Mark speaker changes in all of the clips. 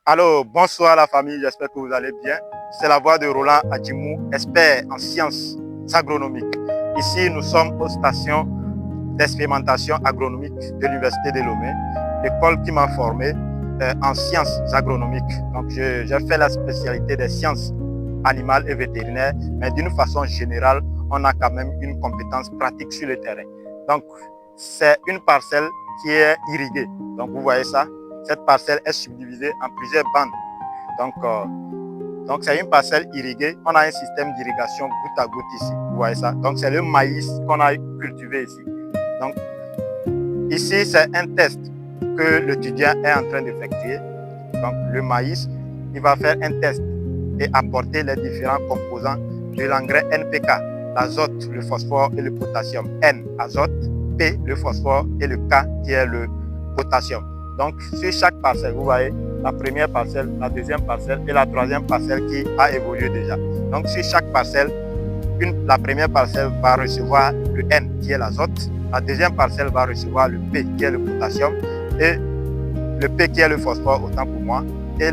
Speaker 1: Alors, bonsoir la famille, j'espère que vous allez bien. C'est la voix de Roland Adjimou, expert en sciences agronomiques. Ici, nous sommes aux stations d'expérimentation agronomique de l'Université de Lomé, l'école qui m'a formé en sciences agronomiques. Donc, j'ai fait la spécialité des sciences animales et vétérinaires, mais d'une façon générale, on a quand même une compétence pratique sur le terrain. Donc, c'est une parcelle qui est irriguée. Donc, vous voyez ça? Cette parcelle est subdivisée en plusieurs bandes. Donc c'est une parcelle irriguée. On a un système d'irrigation goutte à goutte ici. Vous voyez ça? Donc, c'est le maïs qu'on a cultivé ici. Donc, ici, c'est un test que l'étudiant est en train d'effectuer. Donc, le maïs, il va faire un test et apporter les différents composants de l'engrais NPK, l'azote, le phosphore et le potassium. N, azote, P, le phosphore et le K qui est le potassium. Donc, sur chaque parcelle, vous voyez la première parcelle, la deuxième parcelle et la troisième parcelle qui a évolué déjà. Donc, sur chaque parcelle, la première parcelle va recevoir le N qui est l'azote, la deuxième parcelle va recevoir le P qui est le potassium et le P qui est le phosphore, autant pour moi, et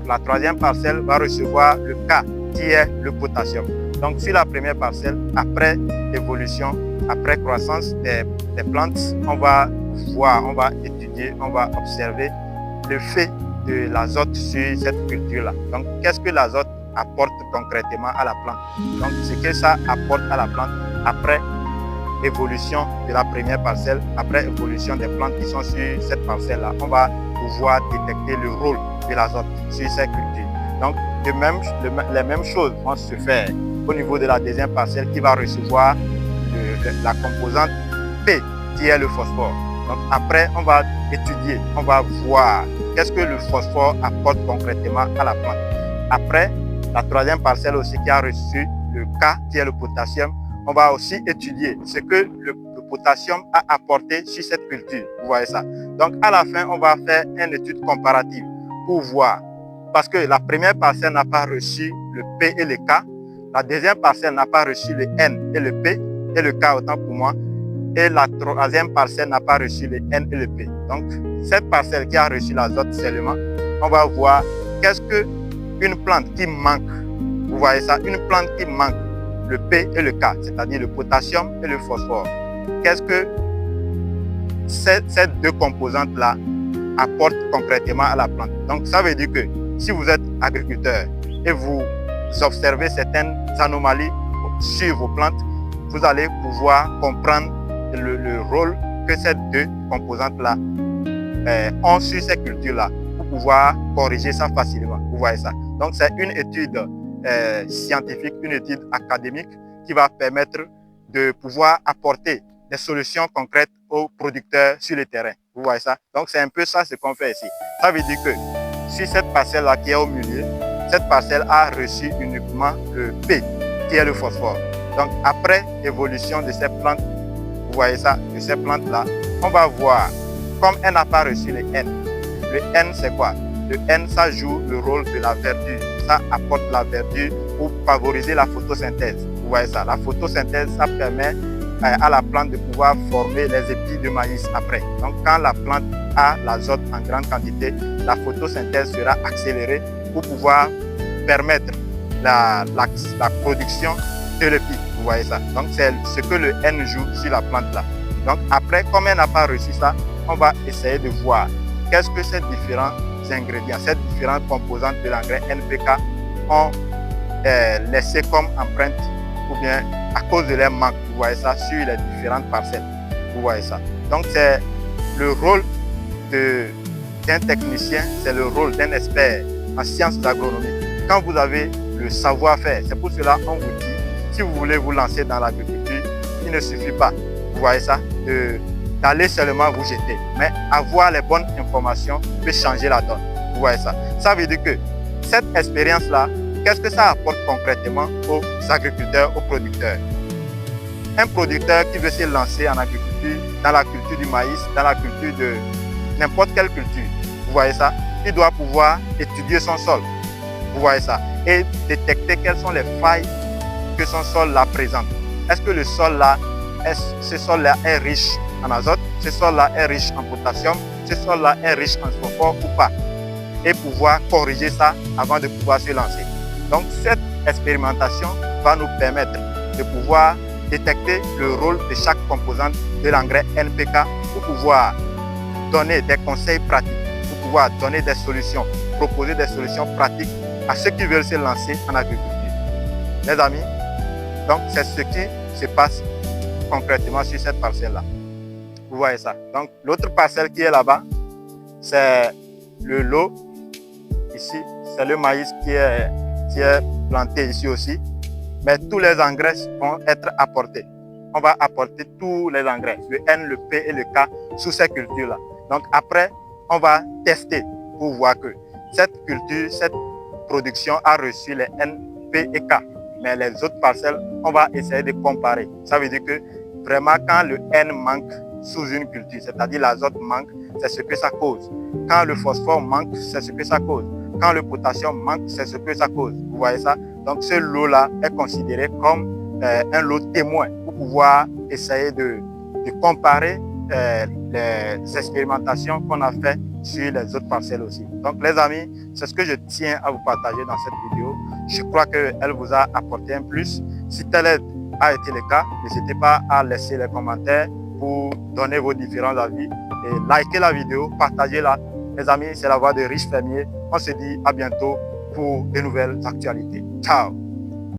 Speaker 1: la troisième parcelle va recevoir le K qui est le potassium. Donc, sur la première parcelle, après évolution, après croissance des plantes, on va voir, on va étudier, on va observer l'effet de l'azote sur cette culture-là. Donc, qu'est-ce que l'azote apporte concrètement à la plante? Donc, ce que ça apporte à la plante après évolution de la première parcelle, après évolution des plantes qui sont sur cette parcelle-là, on va pouvoir détecter le rôle de l'azote sur ces cultures. Donc, les mêmes choses vont se faire au niveau de la deuxième parcelle qui va recevoir la composante P qui est le phosphore. Donc après, on va étudier, on va voir qu'est-ce que le phosphore apporte concrètement à la plante. Après, la troisième parcelle aussi qui a reçu le K qui est le potassium, on va aussi étudier ce que le potassium a apporté sur cette culture. Vous voyez ça? Donc à la fin, on va faire une étude comparative pour voir. Parce que la première parcelle n'a pas reçu le P et le K, la deuxième parcelle n'a pas reçu le N et le P et le K autant pour moi, et la troisième parcelle n'a pas reçu le N et le P. Donc, cette parcelle qui a reçu l'azote seulement, on va voir qu'est-ce qu'une plante qui manque, vous voyez ça, une plante qui manque le P et le K, c'est-à-dire le potassium et le phosphore. Qu'est-ce que ces deux composantes-là apportent concrètement à la plante? Donc, ça veut dire que si vous êtes agriculteur et vous observez certaines anomalies sur vos plantes, vous allez pouvoir comprendre le rôle que ces deux composantes-là ont sur ces cultures-là pour pouvoir corriger ça facilement. Vous voyez ça? Donc, c'est une étude scientifique, une étude académique qui va permettre de pouvoir apporter des solutions concrètes aux producteurs sur le terrain. Vous voyez ça? Donc, c'est un peu ça ce qu'on fait ici. Ça veut dire que sur cette parcelle-là qui est au milieu, cette parcelle a reçu uniquement le P qui est le phosphore. Donc, après évolution de ces plantes, vous voyez ça, de ces plantes-là, on va voir, comme elle n'a pas reçu le N. Le N, c'est quoi? Le N, ça joue le rôle de la verdure. Ça apporte la verdure pour favoriser la photosynthèse. Vous voyez ça, la photosynthèse, ça permet à la plante de pouvoir former les épis de maïs après. Donc, quand la plante a l'azote en grande quantité, la photosynthèse sera accélérée pour pouvoir permettre la production de l'épi. Vous voyez ça? Donc, c'est ce que le N joue sur la plante là. Donc, après, comme elle n'a pas reçu ça, on va essayer de voir qu'est-ce que ces différents ingrédients, ces différentes composantes de l'engrais NPK ont laissé comme empreinte ou bien à cause de leur manque. Vous voyez ça sur les différentes parcelles. Vous voyez ça? Donc, c'est le rôle d'un technicien, c'est le rôle d'un expert en sciences agronomiques. Quand vous avez le savoir-faire, c'est pour cela qu'on vous dit, si vous voulez vous lancer dans l'agriculture, il ne suffit pas, vous voyez ça, d'aller seulement vous jeter. Mais avoir les bonnes informations peut changer la donne. Vous voyez ça. Ça veut dire que cette expérience-là, qu'est-ce que ça apporte concrètement aux agriculteurs, aux producteurs? Un producteur qui veut se lancer en agriculture, dans la culture du maïs, dans la culture de n'importe quelle culture, vous voyez ça, il doit pouvoir étudier son sol. Vous voyez ça. Et détecter quelles sont les failles que son sol là présente. Est-ce que le sol là, ce sol là est riche en azote, ce sol là est riche en potassium, ce sol là est riche en phosphore ou pas? et pouvoir corriger ça avant de pouvoir se lancer. Donc cette expérimentation va nous permettre de pouvoir détecter le rôle de chaque composante de l'engrais NPK pour pouvoir donner des conseils pratiques, pour pouvoir donner des solutions, proposer des solutions pratiques à ceux qui veulent se lancer en agriculture. Les amis, donc c'est ce qui se passe concrètement sur cette parcelle-là. Vous voyez ça. Donc l'autre parcelle qui est là-bas, c'est le lot. Ici, c'est le maïs qui est planté ici aussi. Mais tous les engrais vont être apportés. On va apporter tous les engrais, le N, le P et le K, sous ces cultures-là. Donc après, on va tester pour voir que cette culture, cette production a reçu les N, P et K. Mais les autres parcelles, on va essayer de comparer. Ça veut dire que vraiment quand le N manque sous une culture, c'est-à-dire l'azote manque, c'est ce que ça cause. Quand le phosphore manque, c'est ce que ça cause. Quand le potassium manque, c'est ce que ça cause. Vous voyez ça? Donc ce lot-là est considéré comme un lot témoin pour pouvoir essayer de comparer les expérimentations qu'on a fait sur les autres parcelles aussi. Donc les amis, c'est ce que je tiens à vous partager dans cette vidéo. Je crois qu'elle vous a apporté un plus. Si tel a été le cas, n'hésitez pas à laisser les commentaires pour donner vos différents avis et likez la vidéo, partagez-la. Les amis, c'est la voix de Riche Fermier. On se dit à bientôt pour de nouvelles actualités. Ciao!